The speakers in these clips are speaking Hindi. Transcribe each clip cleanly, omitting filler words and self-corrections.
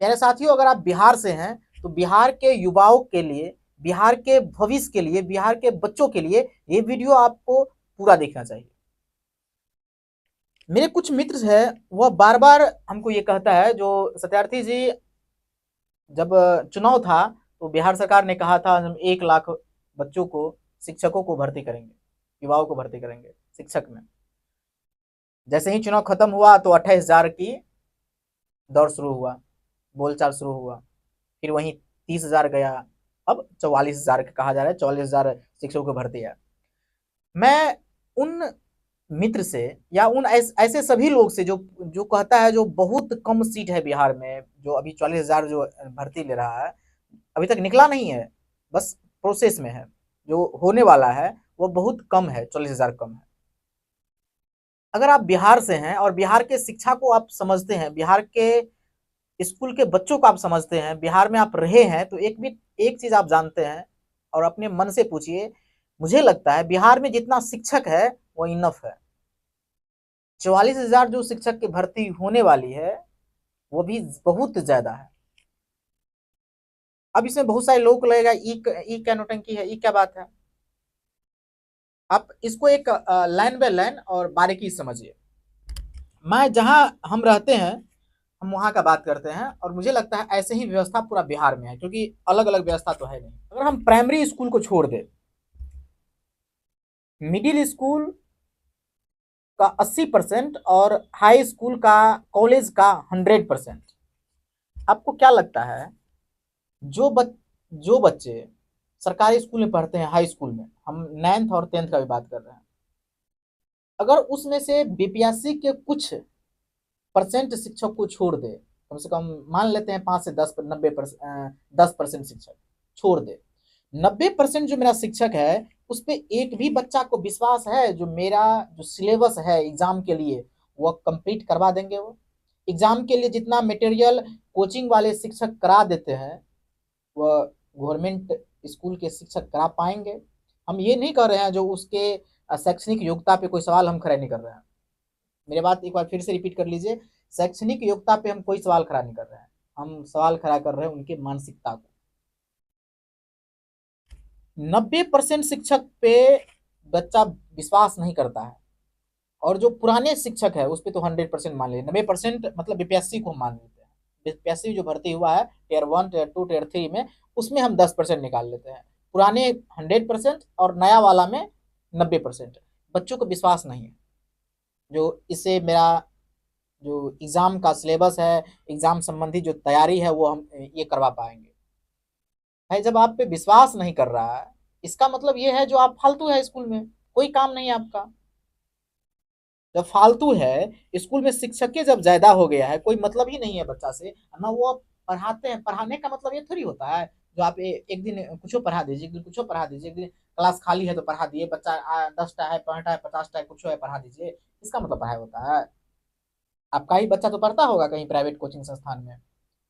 प्यारे साथियों, अगर आप बिहार से हैं तो बिहार के युवाओं के लिए, बिहार के भविष्य के लिए, बिहार के बच्चों के लिए ये वीडियो आपको पूरा देखना चाहिए। मेरे कुछ मित्र है, वह बार बार हमको ये कहता है, जो सत्यार्थी जी, जब चुनाव था तो बिहार सरकार ने कहा था हम 1 लाख बच्चों को, शिक्षकों को भर्ती करेंगे, युवाओं को भर्ती करेंगे शिक्षक में। जैसे ही चुनाव खत्म हुआ तो 28,000 की दौड़ शुरू हुआ, बोलचाल शुरू हुआ, फिर वहीं 30,000 गया, अब 44,000 कहा जा रहा है, 44,000 शिक्षकों को भर्ती है। मैं उन मित्र से या उन ऐसे सभी लोग से जो जो कहता है जो बहुत कम सीट है बिहार में, जो अभी 44,000 जो भर्ती ले रहा है अभी तक निकला नहीं है, बस प्रोसेस में है, जो होने वाला है वो बहुत कम है, 44,000 कम है। अगर आप बिहार से हैं और बिहार के शिक्षा को आप समझते हैं, बिहार के स्कूल के बच्चों को आप समझते हैं, बिहार में आप रहे हैं, तो एक चीज आप जानते हैं और अपने मन से पूछिए, मुझे लगता है बिहार में जितना शिक्षक है वो इनफ है। 44,000 जो शिक्षक की भर्ती होने वाली है वो भी बहुत ज्यादा है। अब इसमें बहुत सारे लोगों को लगेगा ई क्या नौटंकी है, ई क्या बात है। आप इसको एक लाइन बाय लाइन और बारीकी समझिए। मैं जहां हम रहते हैं हम वहां का बात करते हैं, और मुझे लगता है ऐसे ही व्यवस्था पूरा बिहार में है, क्योंकि अलग अलग व्यवस्था तो है नहीं। अगर हम प्राइमरी स्कूल को छोड़ दें, मिडिल स्कूल का 80% और हाई स्कूल का, कॉलेज का 100%, आपको क्या लगता है जो बच्चे सरकारी स्कूल में पढ़ते हैं, हाई स्कूल में, हम 9th और 10th का भी बात कर रहे हैं, अगर उसमें से बीपीएससी के कुछ परसेंट शिक्षक को छोड़ दे, कम से कम मान लेते हैं 5 से 10% शिक्षक छोड़ दे, 90% जो मेरा शिक्षक है उस पर एक भी बच्चा को विश्वास है जो मेरा जो सिलेबस है एग्जाम के लिए वो कंप्लीट करवा देंगे। वो एग्जाम के लिए जितना मटेरियल कोचिंग वाले शिक्षक करा देते हैं वह गवर्नमेंट स्कूल के शिक्षक करा पाएंगे। हम ये नहीं कर रहे हैं जो उसके शैक्षणिक योग्यता पे कोई सवाल हम खड़े नहीं कर रहे हैं। मेरे बात एक बार फिर से रिपीट कर लीजिए, शैक्षणिक योग्यता पे हम कोई सवाल खड़ा नहीं कर रहे हैं, हम सवाल खड़ा कर रहे हैं उनके मानसिकता को। 90% शिक्षक पे बच्चा विश्वास नहीं करता है, और जो पुराने शिक्षक है उस पर तो 100% मान लेते, 90% मतलब बीपीएससी को हम मान लेते हैं। बीपीएससी जो भर्ती हुआ है टियर 1, टियर 2, टियर 3 में, उसमें हम 10% निकाल लेते हैं, पुराने 100% और नया वाला में 90%। बच्चों को विश्वास नहीं है जो इससे मेरा जो एग्जाम का सिलेबस है, एग्जाम संबंधी जो तैयारी है वो हम ये करवा पाएंगे। भाई जब आप पे विश्वास नहीं कर रहा है इसका मतलब ये है जो आप फालतू है, स्कूल में कोई काम नहीं है आपका। जब फालतू है स्कूल में, शिक्षकें जब ज्यादा हो गया है, कोई मतलब ही नहीं है बच्चा से ना, वो पढ़ाते हैं। पढ़ाने का मतलब ये थोड़ी होता है जो आप एक दिन कुछ पढ़ा दीजिए, एक दिन कुछ पढ़ा दीजिए, एक दिन क्लास खाली है तो पढ़ा दिए, बच्चा 10टा है, 5टा है, 50टा है, कुछ है पढ़ा दीजिए, इसका मतलब पढ़ाई होता है। आपका ही बच्चा तो पढ़ता होगा कहीं प्राइवेट कोचिंग संस्थान में,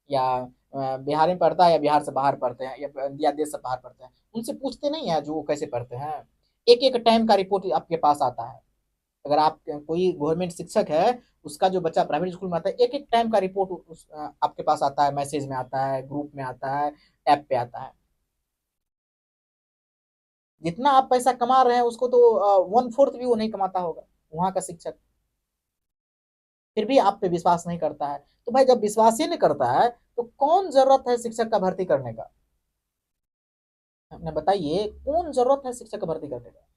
या बिहार में पढ़ता है, या बिहार से बाहर पढ़ते हैं, या देश से बाहर पढ़ते हैं, उनसे पूछते नहीं है जो वो कैसे पढ़ते हैं। एक एक टाइम का रिपोर्ट आपके पास आता है। अगर आप कोई गवर्नमेंट शिक्षक है, उसका जो बच्चा प्राइवेट स्कूल में आता है, एक एक टाइम का रिपोर्ट आपके पास आता है, मैसेज में आता है, ग्रुप में आता है, ऐप पे आता है। जितना आप पैसा कमा रहे हैं उसको तो 1/4 भी वो नहीं कमाता होगा वहां का शिक्षक, फिर भी आप पे विश्वास नहीं करता है। तो भाई जब विश्वास ही नहीं करता है तो कौन जरूरत है शिक्षक का भर्ती करने का? अपने बताइए, कौन जरूरत है शिक्षक का भर्ती करने का?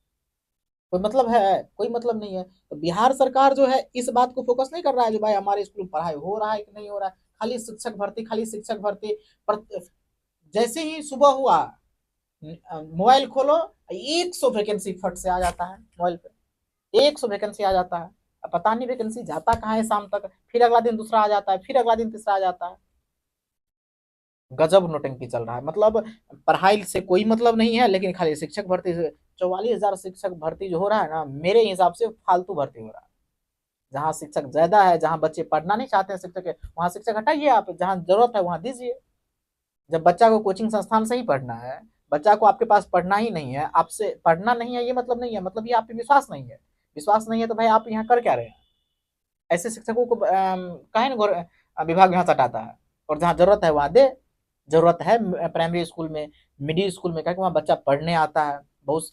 कोई मतलब है? कोई मतलब नहीं है। तो बिहार सरकार जो है इस बात को फोकस नहीं कर रहा है जो भाई हमारे स्कूल में पढ़ाई हो रहा है कि नहीं हो रहा है, खाली शिक्षक भर्ती, खाली शिक्षक भर्ती। पर जैसे ही सुबह हुआ मोबाइल खोलो, 100 वैकेंसी फट से आ जाता है मोबाइल पे, 100 वैकेंसी आ जाता है। अब पता नहीं वैकेंसी जाता कहाँ है शाम तक, फिर अगला दिन दूसरा आ जाता है, फिर अगला दिन तीसरा आ जाता है। गजब नोटंकी चल रहा है। मतलब पढ़ाई से कोई मतलब नहीं है, लेकिन खाली शिक्षक भर्ती से 44,000 शिक्षक भर्ती जो हो रहा है ना, मेरे हिसाब से फालतू भर्ती हो रहा है। जहाँ शिक्षक ज्यादा है, जहाँ बच्चे पढ़ना नहीं चाहते हैं शिक्षक के, वहाँ शिक्षक हटाइए, आप जहाँ जरूरत है वहाँ दीजिए। जब बच्चा को कोचिंग संस्थान से ही पढ़ना है, बच्चा को आपके पास पढ़ना ही नहीं है, आपसे पढ़ना नहीं है, ये मतलब नहीं है, मतलब ये आप पे विश्वास नहीं है। विश्वास नहीं है तो भाई आप यहाँ कर क्या रहे हैं? ऐसे शिक्षकों को काहे न विभाग यहाँ सटाता है। और जहाँ ज़रूरत है वहाँ दे। ज़रूरत है प्राइमरी स्कूल में, मिडिल स्कूल में, क्या कि वहाँ बच्चा पढ़ने आता है बहुत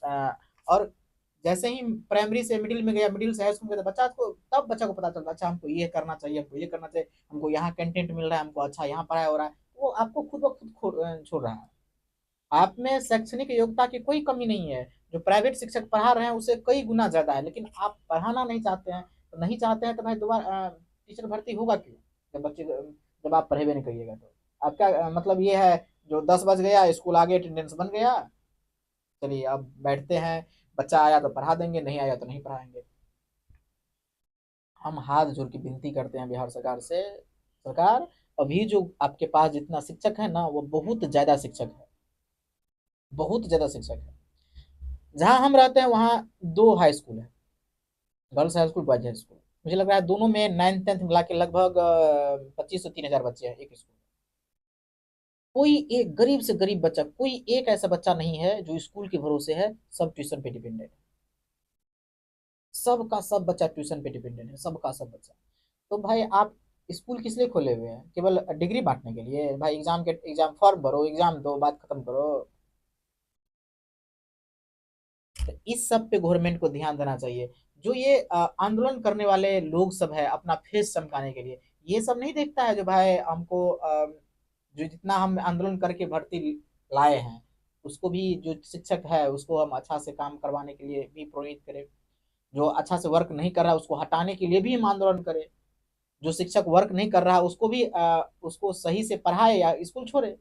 और जैसे ही प्राइमरी से मिडिल में गया, मिडिल से हाई स्कूल में गया, बच्चा को तब बच्चा को पता चलता है अच्छा हमको ये करना चाहिए, हमको ये करना चाहिए, हमको यहाँ कंटेंट मिल रहा है, हमको अच्छा यहाँ पढ़ाई हो रहा है, वो आपको खुद ब खुद छोड़ रहा है। आप में शैक्षणिक योग्यता की कोई कमी नहीं है, जो प्राइवेट शिक्षक पढ़ा रहे हैं उससे कई गुना ज्यादा है, लेकिन आप पढ़ाना नहीं चाहते हैं, तो नहीं चाहते हैं तो भाई दोबारा टीचर भर्ती होगा क्यों, जब बच्चे जब आप पढ़ेबे नहीं करिएगा तो आपका मतलब ये है, जो 10 बज गया स्कूल आ गए अटेंडेंस बन गया, चलिए अब बैठते हैं, बच्चा आया तो पढ़ा देंगे, नहीं आया तो नहीं पढ़ाएंगे। हम हाथ जोड़ के विनती करते हैं बिहार सरकार से, सरकार अभी जो आपके पास जितना शिक्षक है ना वो बहुत ज्यादा शिक्षक है, बहुत ज्यादा शिक्षक है। जहाँ हम रहते हैं वहाँ 2 हाई स्कूल है, girls high school, boys high school. मुझे लग रहा है दोनों में 9th 10th मिला के लगभग 25 से 3 हजार बच्चे हैं एक स्कूल में। कोई एक गरीब से गरीब बच्चा, कोई एक ऐसा बच्चा नहीं है जो स्कूल के भरोसे है, सब ट्यूशन पे डिपेंडेंट है। सबका सब बच्चा ट्यूशन पे डिपेंडेंट है, सबका सब बच्चा। तो भाई आप स्कूल किस लिए खोले हुए हैं, केवल डिग्री बांटने के लिए? भाई एग्जाम के एग्जाम फॉर्म भरो, एग्जाम दो, बात खत्म करो। तो इस सब पे गवर्नमेंट को ध्यान देना चाहिए। जो ये आंदोलन करने वाले लोग सब है अपना फेस चमकाने के लिए, ये सब नहीं देखता है जो भाई हमको जो जितना हम आंदोलन करके भर्ती लाए हैं, उसको भी जो शिक्षक है उसको हम अच्छा से काम करवाने के लिए भी प्रेरित करें। जो अच्छा से वर्क नहीं कर रहा है उसको हटाने के लिए भी हम आंदोलन करें। जो शिक्षक वर्क नहीं कर रहा है उसको भी उसको सही से पढ़ाए या स्कूल छोड़े।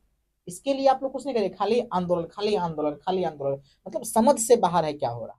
इसके लिए आप लोग कुछ नहीं करें, खाली आंदोलन, खाली आंदोलन, खाली आंदोलन, मतलब समझ से बाहर है क्या हो रहा है।